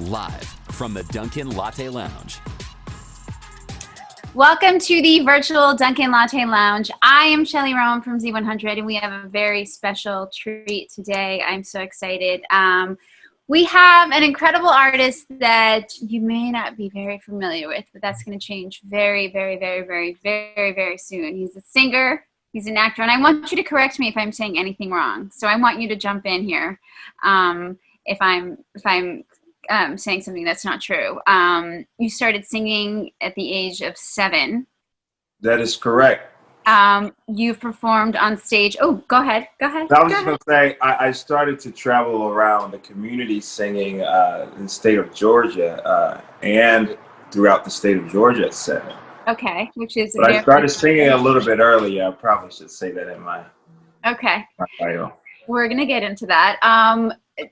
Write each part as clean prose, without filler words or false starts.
Live from the Dunkin Latte Lounge. Welcome to the virtual Dunkin Latte Lounge. I am Shelly Rowan from Z100, and we have a very special treat today. I'm so excited. We have an incredible artist that you may not be very familiar with, but that's going to change very, very, very, very, very, very soon. He's a singer. He's an actor, and I want you to correct me if I'm saying anything wrong. So I want you to jump in here if I'm saying something that's not true. You started singing at the age of 7. That is correct. You've performed on stage. Oh, go ahead. I was just going to say, I started to travel around the community singing in the state of Georgia and throughout the state of Georgia at 7. Okay, which is. But I started singing a little bit earlier. I probably should say that in my bio. We're going to get into that.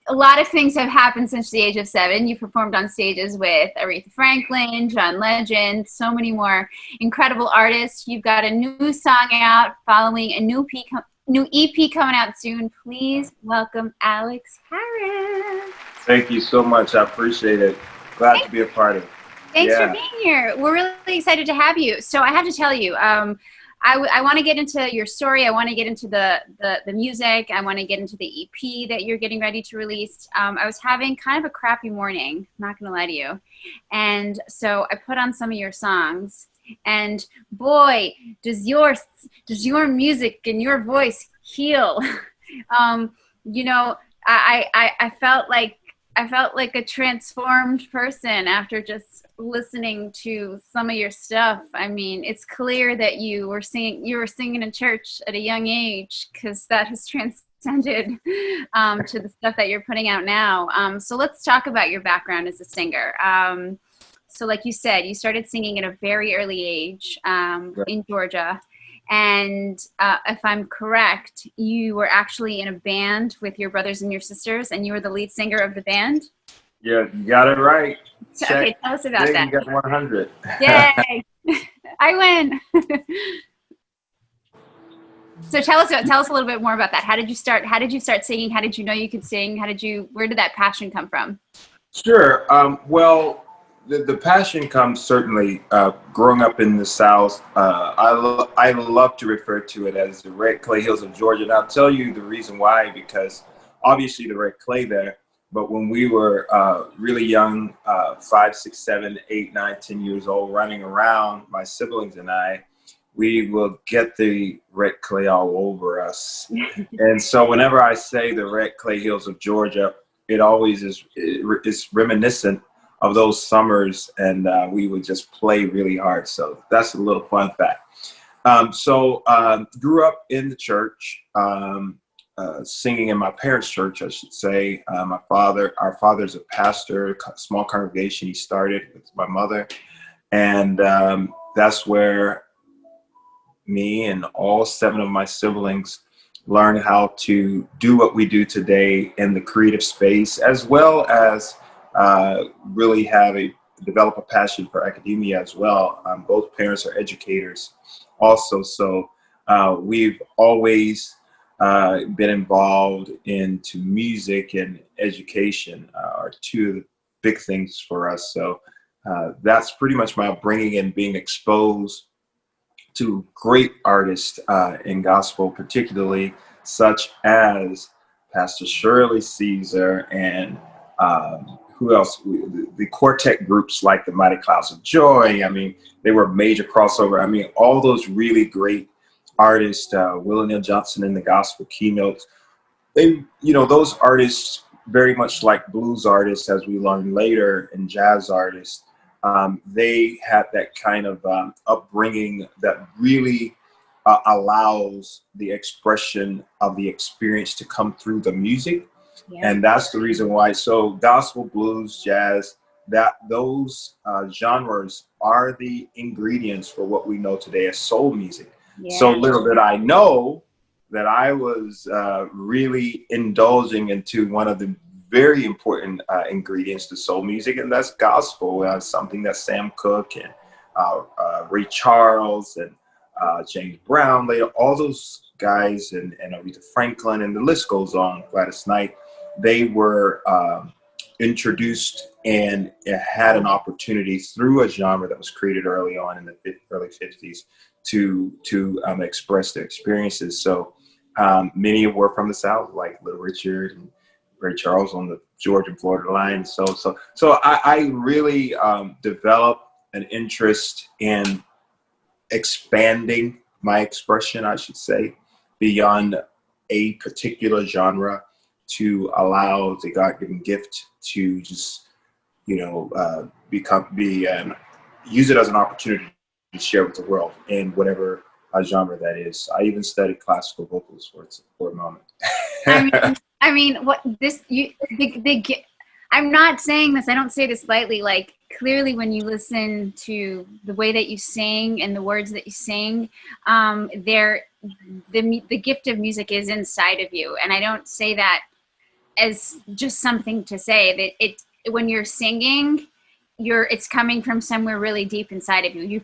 A lot of things have happened since the age of 7. You performed on stages with Aretha Franklin, John Legend, so many more incredible artists. You've got a new song out following a new EP coming out soon. Please welcome Alex Harris. Thank you so much. I appreciate it. Glad to be a part of it. Thanks for being here. We're really excited to have you. So I have to tell you, I want to get into your story. I want to get into the music. I want to get into the EP that you're getting ready to release. I was having kind of a crappy morning, not going to lie to you. And so I put on some of your songs. And boy, does your music and your voice heal. I felt like a transformed person after just listening to some of your stuff. I mean, it's clear that you were singing in church at a young age, because that has transcended to the stuff that you're putting out now. So let's talk about your background as a singer. So like you said, you started singing at a very early age in Georgia. And if I'm correct, you were actually in a band with your brothers and your sisters, and you were the lead singer of the band? Yeah, you got it right. Okay, tell us about that. You got 100. Yay! I win. So tell us a little bit more about that. How did you start singing? How did you know you could sing? Where did that passion come from? Sure. Well, the passion comes certainly growing up in the South. I love to refer to it as the red clay hills of Georgia. And I'll tell you the reason why, because obviously the red clay there, but when we were really young, 5, 6, 7, 8, 9, 10 years old, running around, my siblings and I, we will get the red clay all over us. And so whenever I say the red clay hills of Georgia, it always is reminiscent of those summers, and we would just play really hard. So that's a little fun fact. Grew up in the church, singing in my parents' church, I should say. Our father's a pastor, a small congregation he started with my mother. And that's where me and all 7 of my siblings learned how to do what we do today in the creative space, as well as really develop a passion for academia as well. Both parents are educators also. So we've always been involved into music and education are 2 of the big things for us. So that's pretty much my upbringing and being exposed to great artists in gospel, particularly such as Pastor Shirley Caesar and who else? The quartet groups like the Mighty Clouds of Joy. I mean, they were major crossover. I mean, all those really great artists, Will Neal Johnson in the gospel keynotes. Those artists, very much like blues artists, as we learned later, and jazz artists, they had that kind of upbringing that really allows the expression of the experience to come through the music. Yeah. And that's the reason why. So gospel, blues, jazz, those genres are the ingredients for what we know today as soul music. Yeah. So little did I know that I was really indulging into one of the very important ingredients to soul music, and that's gospel. Something that Sam Cooke and Ray Charles and James Brown, later, all those guys, and Aretha Franklin, and the list goes on, Gladys Knight, they were introduced and had an opportunity through a genre that was created early on in the early 50s to express their experiences. So many were from the South, like Little Richard and Ray Charles on the Georgia and Florida line. So I really developed an interest in expanding my expression, I should say, beyond a particular genre, to allow the God-given gift to just, use it as an opportunity to share with the world in whatever genre that is. I even studied classical vocals for a moment. I mean, what this I'm not saying this. I don't say this lightly. Like, clearly, when you listen to the way that you sing and the words that you sing, the gift of music is inside of you. And I don't say that as just something to say. That when you're singing, it's coming from somewhere really deep inside of you.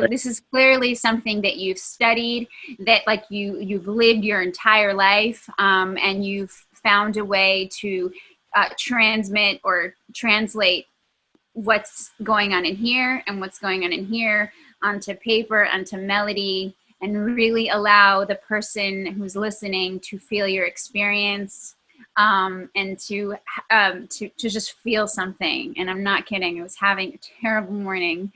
This is clearly something that you've studied, that like you've lived your entire life, and you've found a way to transmit or translate what's going on in here and what's going on in here onto paper, onto melody, and really allow the person who's listening to feel your experience, and to just feel something. And I'm not kidding. I was having a terrible morning,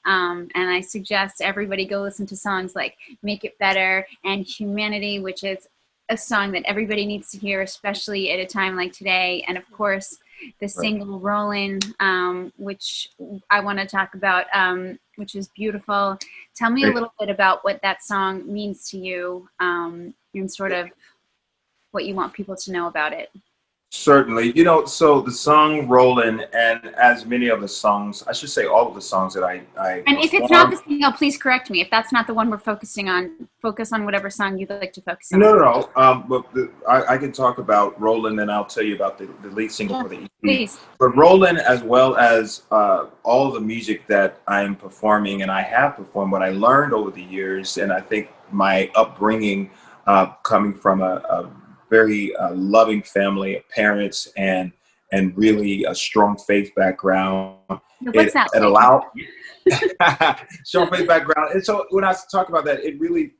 and I suggest everybody go listen to songs like Make It Better and Humanity, which is a song that everybody needs to hear, especially at a time like today. And of course, the single Rollin', which I want to talk about, which is beautiful. Tell me a little bit about what that song means to you, and sort of what you want people to know about it. Certainly. So the song Rollin', and as many of the songs, I should say all of the songs that I and if it's not the single, please correct me. If that's not the one we're focusing on, focus on whatever song you'd like to focus on. No. But I can talk about Rollin', and I'll tell you about the lead single for the EP. Please. But Rollin', as well as all the music that I am performing and I have performed, what I learned over the years, and I think my upbringing, coming from a very loving family of parents and really a strong faith background. What's that? It allowed strong faith background. And so when I talk about that, it really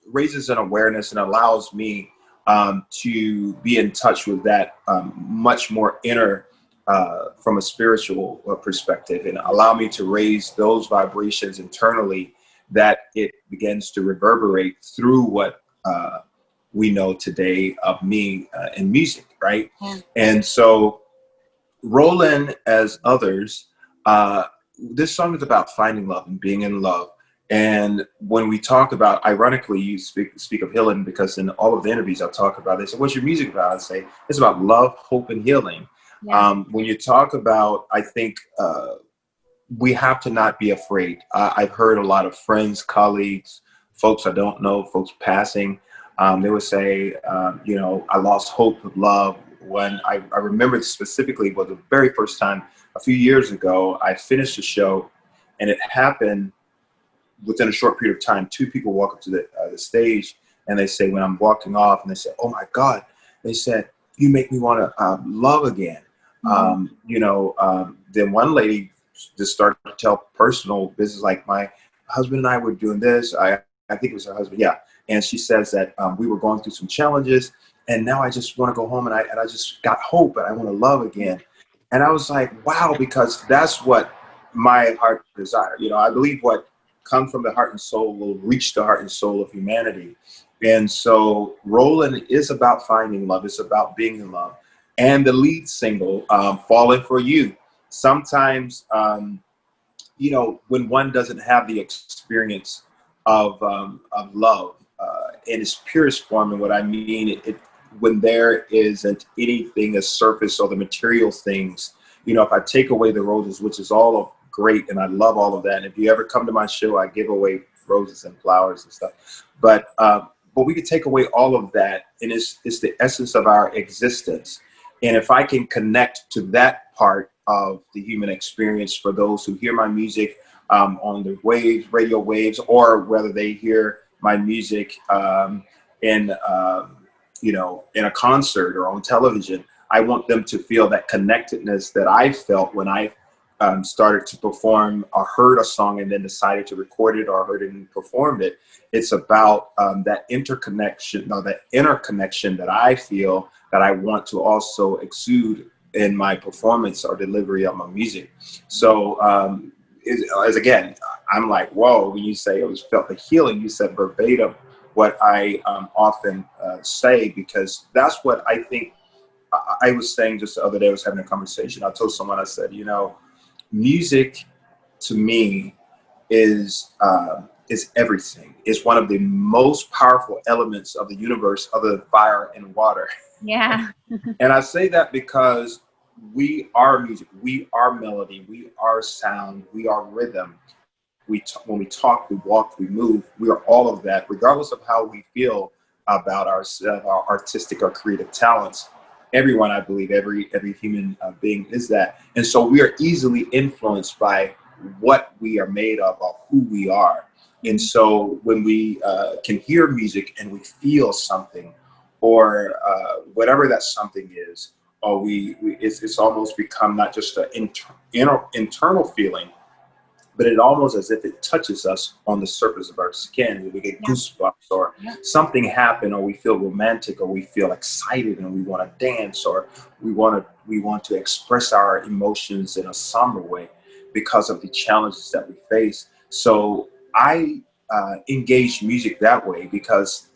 raises an awareness and allows me to be in touch with that much more inner, from a spiritual perspective, and allow me to raise those vibrations internally, that it begins to reverberate through what we know today of me in music, right? Yeah. And so Rollin', as others, this song is about finding love and being in love. And when we talk about, ironically, you speak of healing, because in all of the interviews I talk about, they say, what's your music about? I say, it's about love, hope, and healing. Yeah. When you talk about, I think we have to not be afraid. I've heard a lot of friends, colleagues, folks I don't know, folks passing, they would say, I lost hope of love. When I remember specifically was the very first time a few years ago, I finished a show, and it happened within a short period of time. Two people walk up to the stage, and they say, when I'm walking off, and they say, oh my God, they said, you make me want to love again. Mm-hmm. Then one lady just started to tell personal business, like, my husband and I were doing this. I think it was her husband. Yeah. And she says that we were going through some challenges, and now I just want to go home, and I just got hope, and I want to love again. And I was like, wow, because that's what my heart desire. I believe what comes from the heart and soul will reach the heart and soul of humanity. And so Rollin' is about finding love. It's about being in love. And the lead single, Falling for You, sometimes, when one doesn't have the experience of love in its purest form, and what I mean, when there isn't anything as surface or the material things, if I take away the roses, which is all great, and I love all of that. And if you ever come to my show, I give away roses and flowers and stuff. But we could take away all of that, and it's the essence of our existence. And if I can connect to that part of the human experience for those who hear my music on the waves, radio waves, or whether they hear my music in a concert or on television, I want them to feel that connectedness that I felt when I started to perform or heard a song and then decided to record it or heard it and performed it. It's about that interconnection, or that interconnection that I feel that I want to also exude in my performance or delivery of my music. So as again, I'm like, whoa, when you say it was felt the healing, you said verbatim what I often say, because that's what I think. I was saying just the other day, I was having a conversation. I told someone, I said, music to me is everything. It's one of the most powerful elements of the universe, other than fire and water. Yeah. And I say that because we are music, we are melody, we are sound, we are rhythm. When we talk, we walk, we move, we are all of that, regardless of how we feel about our artistic or creative talents. Everyone, I believe, every human being is that. And so we are easily influenced by what we are made of, or who we are. And so when we can hear music and we feel something, or whatever that something is, or it's almost become not just an internal feeling, but it almost as if it touches us on the surface of our skin. We get goosebumps, or something happen, or we feel romantic, or we feel excited and we want to dance, or we want to express our emotions in a somber way because of the challenges that we face. So I engage music that way because,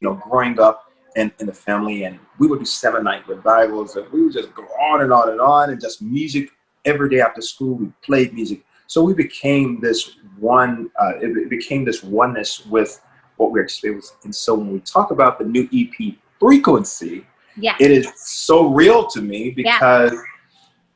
growing up in the family, and we would do 7-night revivals, and we would just go on and on and on, and just music every day after school. We played music. So we became this one, it became this oneness with what we're experiencing. And so when we talk about the new EP Frequency, it is so real to me, because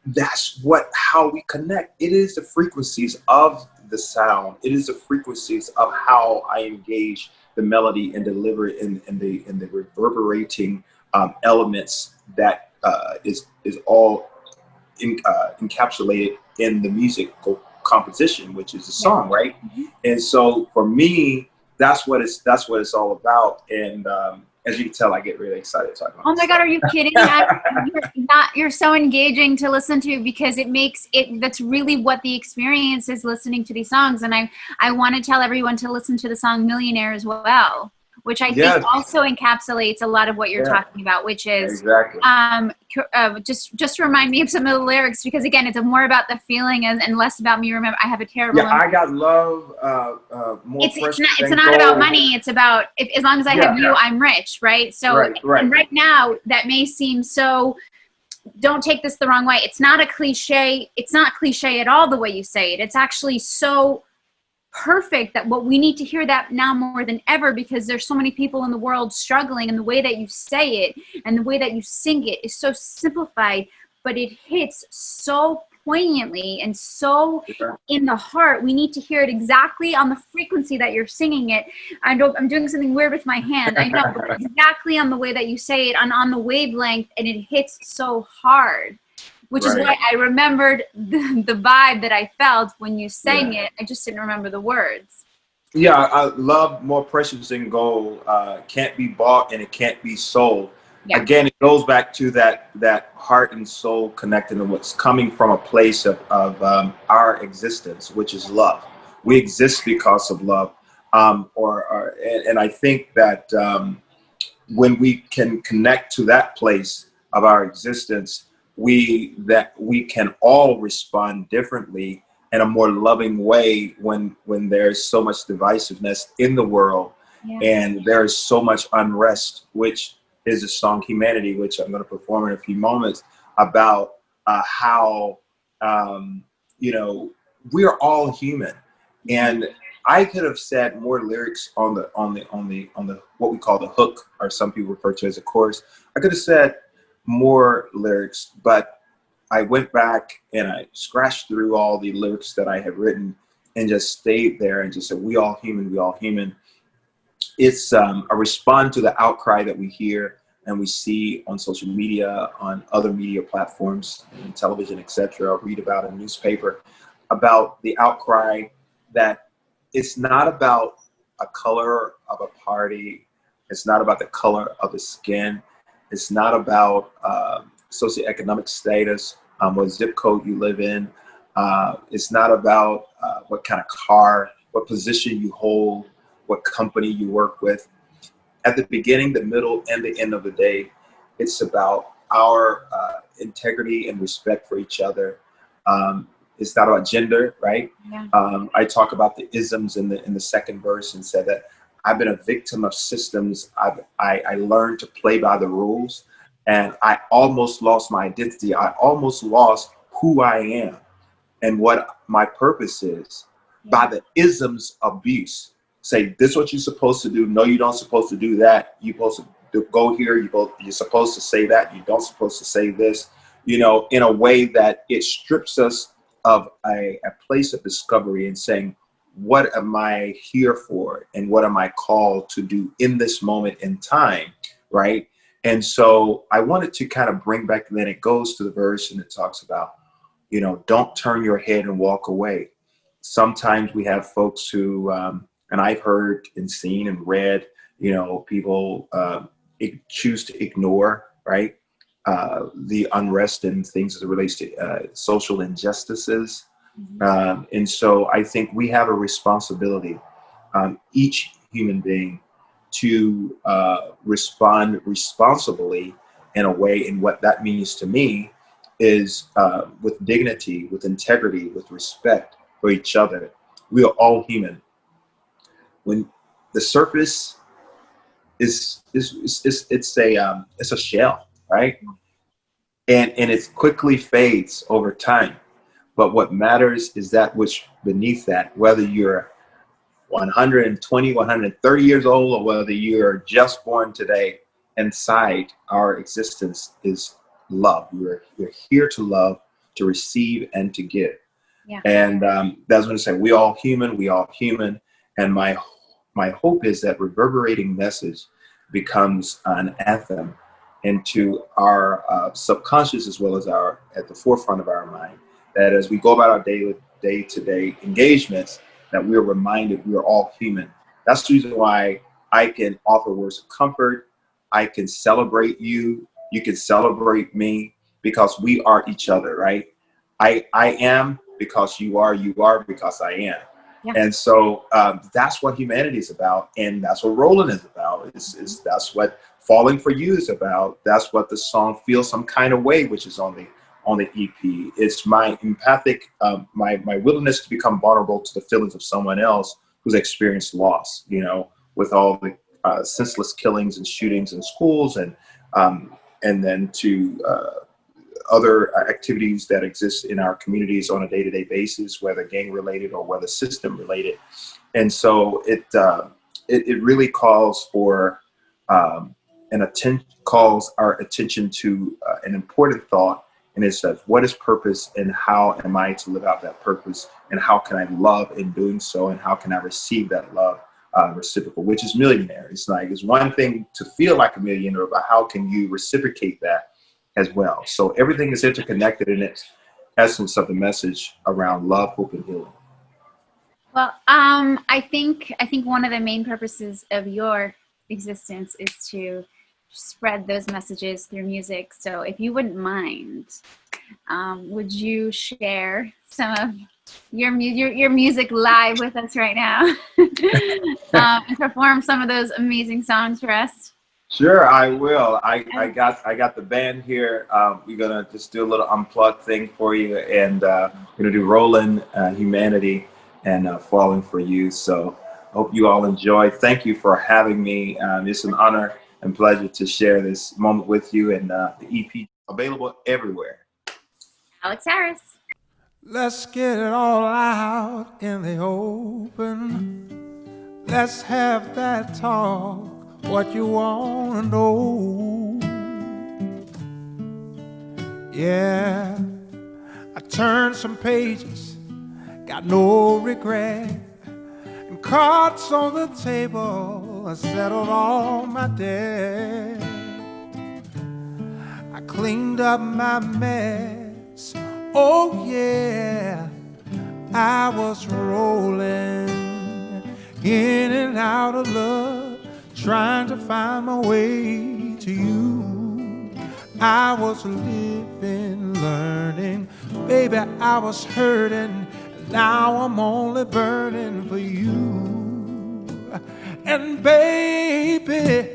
that's how we connect. It is the frequencies of the sound. It is the frequencies of how I engage the melody and deliver it in the reverberating elements that is all encapsulated in the musical composition, which is the song, right? And so for me, that's what it's all about. And as you can tell, I get really excited talking about Oh my God, are you kidding? You're so engaging to listen to, because it makes it, that's really what the experience is, listening to these songs. And I want to tell everyone to listen to the song Millionaire as well, which I think also encapsulates a lot of what you're talking about, which is just remind me of some of the lyrics, because again, it's more about the feeling and less about me. Remember, I have a terrible. I got love. More it's not about money. It's about as long as I have you, I'm rich, right? So and right now, that may seem so. Don't take this the wrong way. It's not a cliche. It's not cliche at all the way you say it. It's actually so perfect that what we need to hear that now more than ever, because there's so many people in the world struggling, and the way that you say it and the way that you sing it is so simplified, but it hits so poignantly and so in the heart. We need to hear it exactly on the frequency that you're singing it. I'm doing something weird with my hand, I know, but exactly on the way that you say it, on the wavelength, and it hits so hard. Which is why I remembered the vibe that I felt when you sang it. I just didn't remember the words. Yeah, I love More Precious Than Gold. Can't be bought and it can't be sold. Again, it goes back to that heart and soul connected, and what's coming from a place of our existence, which is love. We exist because of love. And I think that when we can connect to that place of our existence, we can all respond differently in a more loving way when there's so much divisiveness in the world, and there's so much unrest, which is the song Humanity, which I'm going to perform in a few moments, about how we are all human. And I could have said more lyrics on the what we call the hook, or some people refer to as a chorus. I could have said more lyrics, but I went back and I scratched through all the lyrics that I had written and just stayed there and just said, we all human, we all human. It's a respond to the outcry that we hear and we see on social media, on other media platforms, and television, etc., read about in a newspaper, about the outcry that it's not about a color of a party. It's not about the color of the skin. It's not about socioeconomic status, what zip code you live in. It's not about what kind of car, what position you hold, what company you work with. At the beginning, the middle, and the end of the day, it's about our integrity and respect for each other. It's not about gender, right? Yeah. I talk about the isms in the second verse and said that I've been a victim of systems. I learned to play by the rules, and I almost lost my identity. I almost lost who I am and what my purpose is by the isms of abuse. Say, this is what you're supposed to do. No, you don't supposed to do that. You're supposed to go here. You're supposed to say that. You don't supposed to say this, in a way that it strips us of a place of discovery and saying, what am I here for? And what am I called to do in this moment in time, right? And so I wanted to kind of bring back, and then it goes to the verse and it talks about, don't turn your head and walk away. Sometimes we have folks who, and I've heard and seen and read, people choose to ignore, right? The unrest and things as it relates to social injustices. And so I think we have a responsibility, each human being, to respond responsibly in a way. And what that means to me is with dignity, with integrity, with respect for each other. We are all human. When the surface it's a shell, right? And it quickly fades over time. But what matters is that which beneath that, whether you're 120, 130 years old, or whether you're just born today, inside our existence is love. You're here to love, to receive, and to give. Yeah. And that's what I say. We all human. And my hope is that reverberating message becomes an anthem into our subconscious, as well as at the forefront of our mind, that as we go about our day-to-day engagements, that we're reminded we are all human. That's the reason why I can offer words of comfort. I can celebrate you. You can celebrate me, because we are each other, right? I am because you are because I am. Yeah. And so that's what humanity is about, and that's what rolling is about. That's what falling for you is about. That's what the song "Feel Some Kind of Way," which is on the EP. It's my empathic, my willingness to become vulnerable to the feelings of someone else who's experienced loss. With all the senseless killings and shootings in schools, and then to other activities that exist in our communities on a day-to-day basis, whether gang-related or whether system-related. And so it really calls for calls our attention to an important thought, and it says, what is purpose, and how am I to live out that purpose, and how can I love in doing so, and how can I receive that love reciprocal, which is millionaire. It's one thing to feel like a millionaire, but how can you reciprocate that as well? So everything is interconnected in its essence of the message around love, hope, and healing. Well, I think one of the main purposes of your existence is to spread those messages through music. So if you wouldn't mind, would you share some of your music live with us right now and perform some of those amazing songs for us? Sure, I will. I got the band here. We're gonna just do a little unplugged thing for you, and we're gonna do "Rollin'," "Humanity," and "Falling for You." So hope you all enjoy. Thank you for having me. It's an honor and pleasure to share this moment with you, and the EP available everywhere. Alex Harris. Let's get it all out in the open. Let's have that talk. What you wanna know? Yeah, I turned some pages, got no regret, and cards on the table, I settled all my debt. I cleaned up my mess, oh yeah, I was rolling in and out of love, trying to find my way to you. I was living, learning. Baby, I was hurting. Now I'm only burning for you. And baby,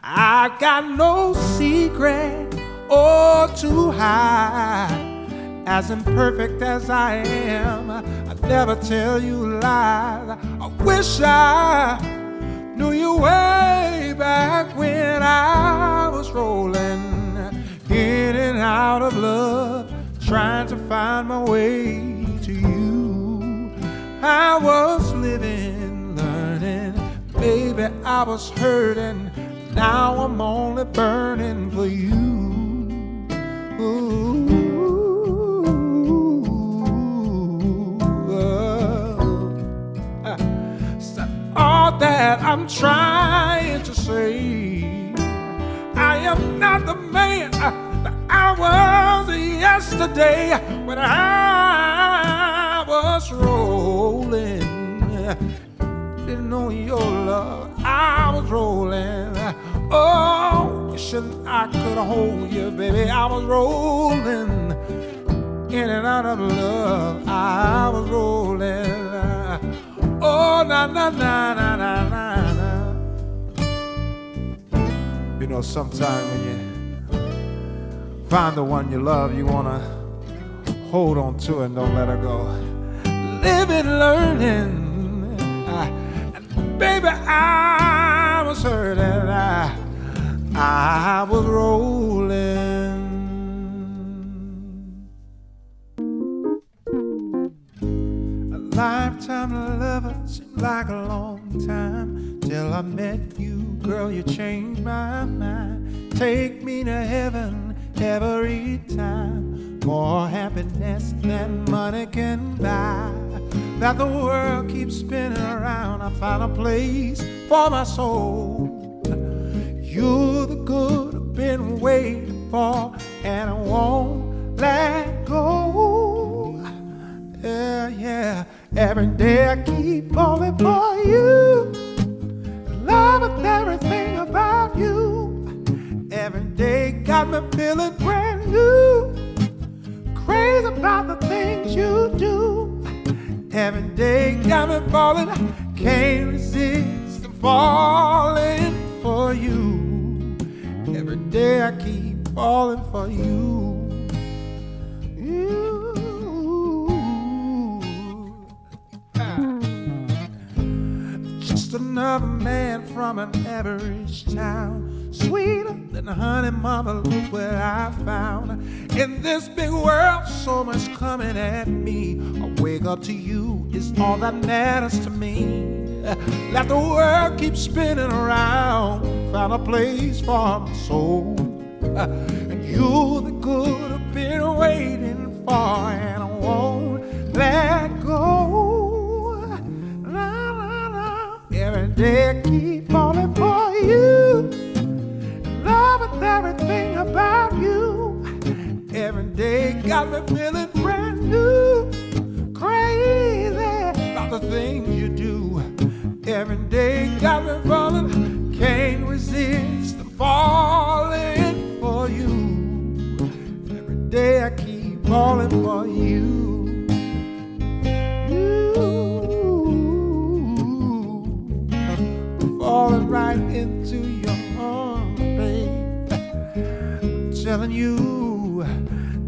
I got no secret or to hide. As imperfect as I am, I'd never tell you lies. I wish I knew you way back when I was rolling in and out of love, trying to find my way to you. I was living, learning. Baby, I was hurting. Now I'm only burning for you. Ooh. All that I'm trying to say, I am not the man that I was yesterday when I was rolling. Didn't know your love, I was rolling. Oh, you shouldn't, I could hold you, baby. I was rolling in and out of love. I was rolling. Oh, na na na na na na na. You know, sometimes when you find the one you love, you wanna hold on to it and don't let her go. Living, learning, and baby, I was hurting. I was rolling. Lifetime lover seemed like a long time till I met you, girl. You changed my mind. Take me to heaven every time. More happiness than money can buy. That the world keeps spinning around. I found a place for my soul. You're the good I've been waiting for, and I won't let go. Yeah, yeah. Every day I keep falling for you. Love with everything about you. Every day got me feeling brand new. Crazy about the things you do. Every day got me falling. Can't resist falling for you. Every day I keep falling for you. Just another man from an average town. Sweeter than honey, mama, look what I found. In this big world, so much coming at me. I wake up to you is all that matters to me. Let the world keep spinning around. Found a place for my soul. And you're the good I've been waiting for, and I won't let go. Every day I keep falling for you. Love with everything about you. Every day got me feeling brand new. Crazy about the things you do. Every day got me falling. Can't resist falling for you. Every day I keep falling for you. Falling right into your arms, babe. I'm telling you,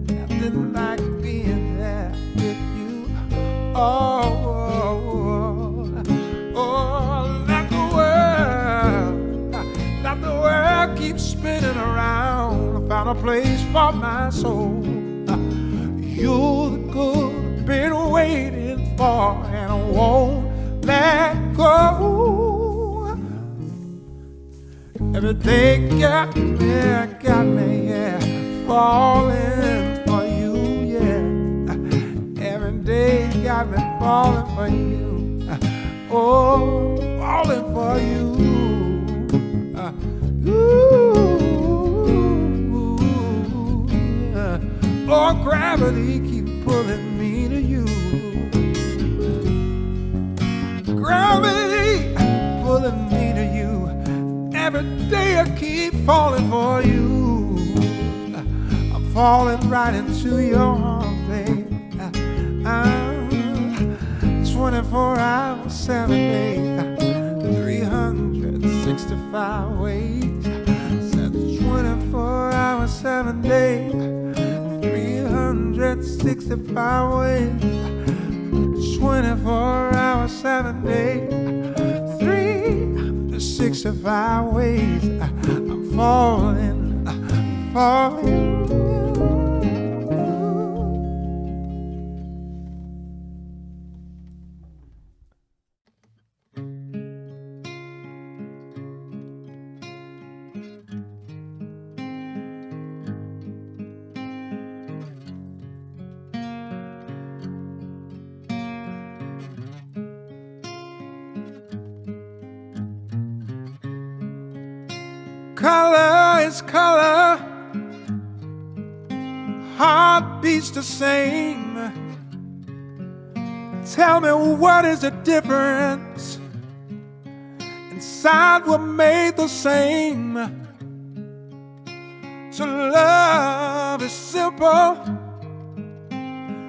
nothing like being there with you. Oh, let the world keep spinning around. I found a place for my soul. You're the good I've been waiting for, and I won't let go. Every day got me, yeah, falling for you, yeah. Every day got me falling for you. Oh, falling for you. Oh, gravity keep pulling me to you. Gravity pulling me to you. Every day I keep falling for you. I'm falling right into your arms, babe. 24 hours, 7 days, 365 ways. Said 24 hours, 7 days, 365 ways. 24 hours, 7 days, 365 ways. I'm falling, falling. Color is color, heart beats the same. Tell me, what is the difference? Inside we're made the same. So love is simple.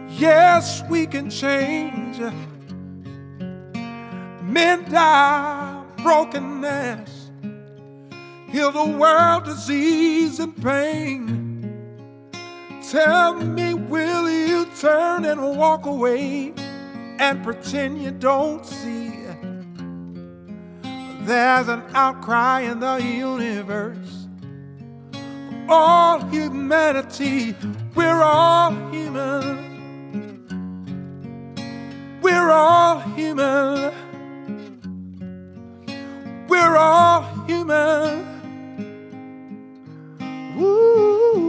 Yes, we can change. Mend our brokenness. Heal the world, disease and pain. Tell me, will you turn and walk away and pretend you don't see? There's an outcry in the universe. All humanity, we're all human. We're all human. We're all human. Ooh.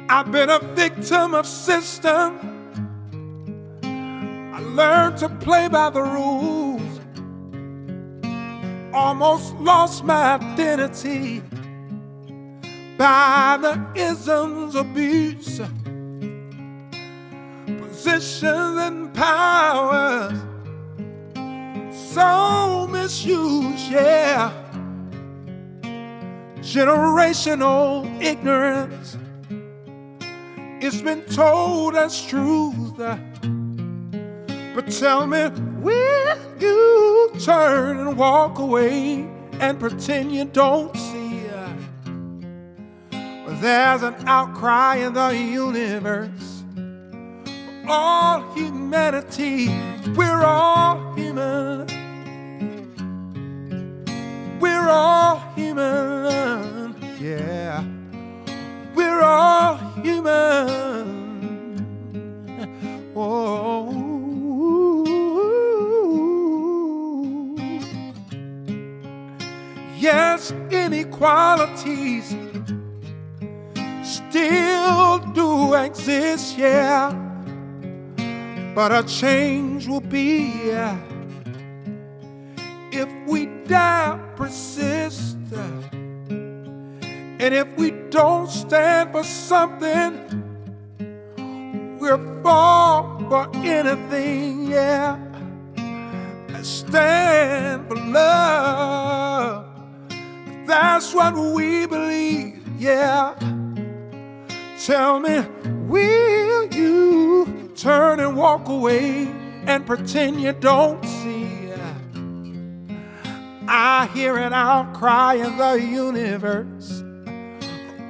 I've been a victim of system. I learned to play by the rules. Almost lost my identity by the isms, abuse, positions and powers. So misused, yeah. Generational ignorance. It's been told as truth. But tell me, will you turn and walk away and pretend you don't see? There's an outcry in the universe. All humanity, we're all human. We're all human, yeah. We're all human. Oh. Yes, inequalities still do exist, yeah. But a change will be if we dare persist. And if we don't stand for something, we'll fall for anything, yeah. Stand for love. That's what we believe, yeah. Tell me, will you turn and walk away and pretend you don't see? I hear an outcry in the universe.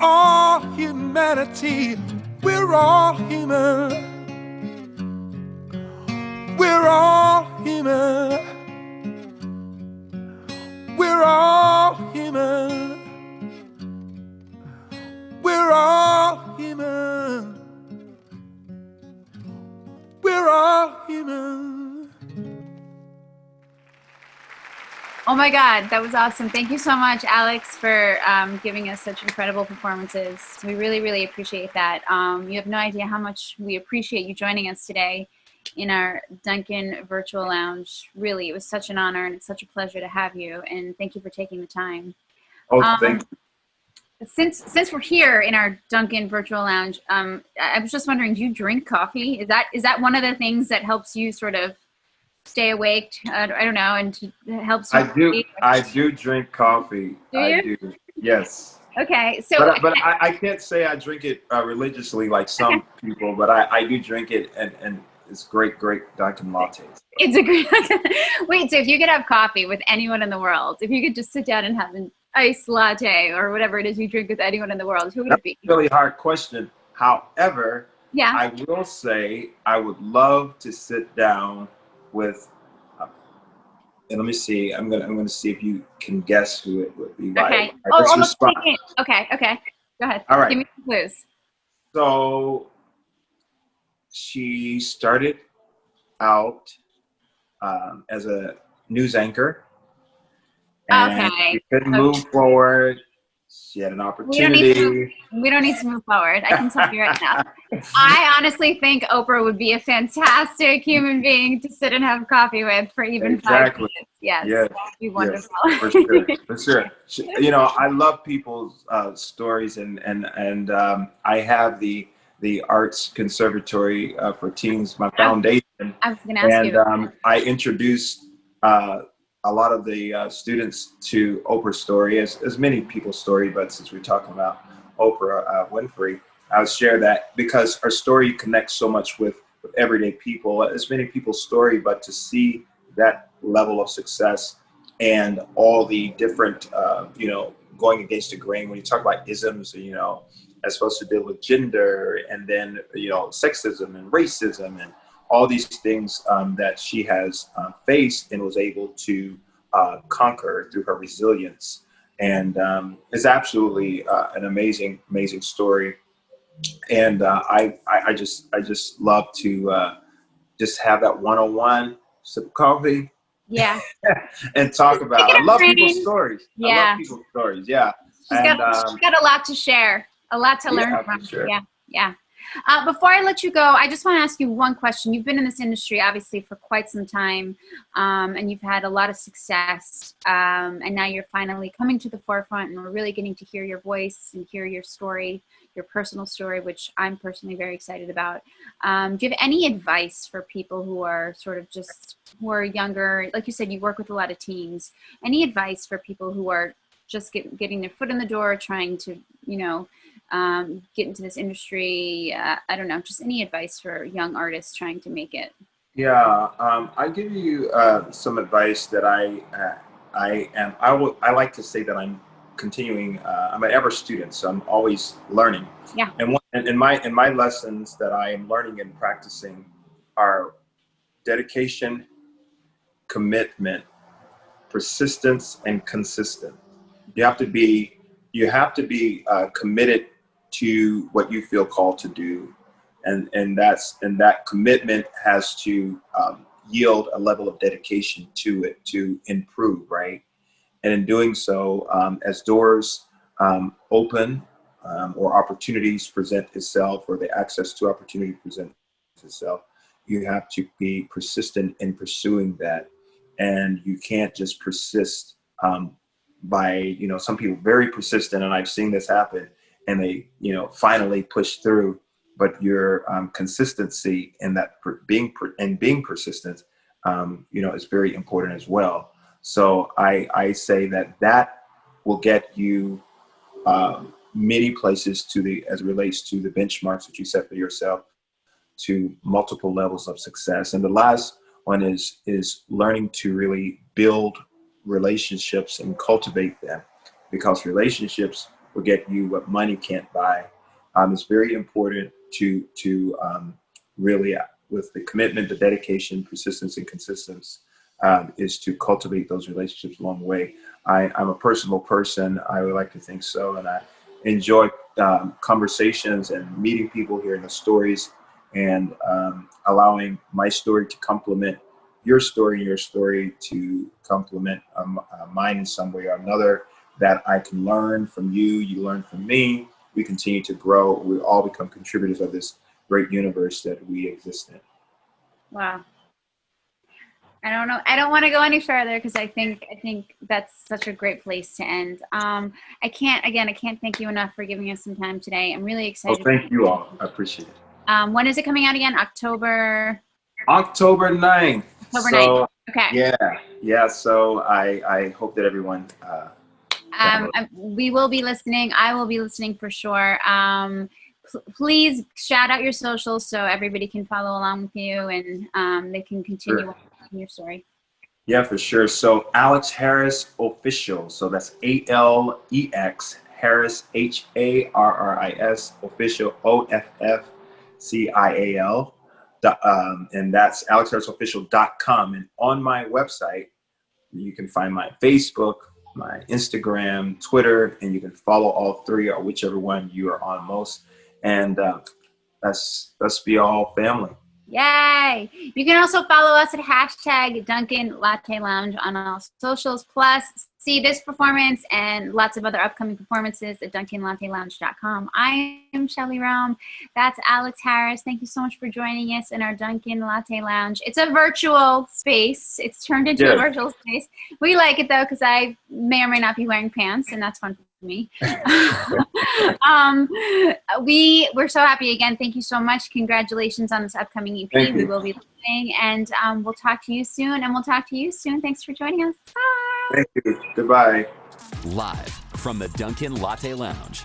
All humanity, we're all human. We're all human. We're all human. We're all human. We're all human. Oh my God, that was awesome. Thank you so much, Alex, for giving us such incredible performances. We really, really appreciate that. You have no idea how much we appreciate you joining us today in our Dunkin virtual lounge. Really, it was such an honor and it's such a pleasure to have you. And thank you for taking the time. Oh, thank you. Since we're here in our Dunkin virtual lounge, I was just wondering, do you drink coffee? Is that one of the things that helps you sort of stay awake. I don't know, and it helps you. I do drink coffee. Do you? I do. Yes. Okay, so But I can't say I drink it religiously like some people, but I do drink it, and it's great Dunkin' lattes. it's a great. Wait, so if you could have coffee with anyone in the world, if you could just sit down and have an iced latte or whatever it is you drink with anyone in the world, who would it be? That's a really hard question. However, Yeah. I will say I would love to sit down with. And let me see. I'm gonna see if you can guess who it would be. Okay. Okay. Go ahead. All right. Give me some clues. So she started out as a news anchor, and she couldn't move forward. She had an opportunity. We don't need to move forward. I can tell you right now. I honestly think Oprah would be a fantastic human being to sit and have coffee with for even 5 minutes. Yes, that would be wonderful. Yes, for sure. You know, I love people's stories, and I have the Arts Conservatory for Teens, my foundation. I was going to ask you. And I introduced a lot of the students to Oprah's story, as many people's story, but since we're talking about Oprah Winfrey, I'll share that because her story connects so much with everyday people. It's many people's story, but to see that level of success and all the different, going against the grain, when you talk about isms, as supposed to deal with gender and then, sexism and racism and all these things that she has faced and was able to conquer through her resilience. And it's absolutely an amazing story. And I just love to just have that one-on-one, sip coffee, and talk about. I love people's stories. Yeah. I love people's stories. Yeah. She's got a lot to share, a lot to learn from. Sure. Yeah. Before I let you go, I just want to ask you one question. You've been in this industry, obviously, for quite some time, and you've had a lot of success, and now you're finally coming to the forefront, and we're really getting to hear your voice and hear your story, your personal story, which I'm personally very excited about. Do you have any advice for people who are who are younger? Like you said, you work with a lot of teens. Any advice for people who are just getting their foot in the door, trying to, get into this industry? I don't know, just any advice for young artists trying to make it? Yeah, I give you some advice that I like to say that I'm continuing. I'm an ever student, so I'm always learning. Yeah. And in my lessons that I am learning and practicing are dedication, commitment, persistence, and consistent. You have to be committed to what you feel called to do, and that commitment has to yield a level of dedication to it to improve, right? And in doing so, as doors open or opportunities present itself, or the access to opportunity presents itself, you have to be persistent in pursuing that, and you can't just persist by, some people very persistent, and I've seen this happen, and they, finally push through. But your consistency in that being persistent, is very important as well. So I say that will get you many places as it relates to the benchmarks that you set for yourself, to multiple levels of success. And the last one is learning to really build relationships and cultivate them, because relationships will get you what money can't buy. It's very important to really, with the commitment, the dedication, persistence, and consistency, is to cultivate those relationships along the way. I'm a personal person. I would like to think so, and I enjoy conversations and meeting people, hearing the stories, and allowing my story to complement your story, and your story to complement mine in some way or another, that I can learn from you, you learn from me, we continue to grow, we all become contributors of this great universe that we exist in. Wow. I don't know. I don't want to go any further because I think that's such a great place to end. I can't thank you enough for giving us some time today. I'm really excited. Well, thank you all. I appreciate it. When is it coming out again? October 9th. October 9th. Okay. Yeah. So I hope that everyone. We will be listening. I will be listening for sure. Please shout out your socials so everybody can follow along with you and they can continue watching your story. Yeah, for sure. So Alex Harris Official. So that's ALEX Harris HARRIS Official OFFCIAL. And that's alexharrisofficial.com. And on my website, you can find my Facebook, my Instagram, Twitter, and you can follow all three or whichever one you are on most. And let's be all family. Yay! You can also follow us at hashtag Dunkin Latte Lounge on all socials. Plus, see this performance and lots of other upcoming performances at DunkinLatteLounge.com. I am Shelly Rome. That's Alex Harris. Thank you so much for joining us in our Dunkin Latte Lounge. It's a virtual space. It's turned into a virtual space. We like it though because I may or may not be wearing pants, and that's fun for me. We're so happy again. Thank you so much. Congratulations on this upcoming EP. We will be listening, and we'll talk to you soon. Thanks for joining us. Bye. Thank you. Goodbye. Live from the Dunkin' Latte Lounge.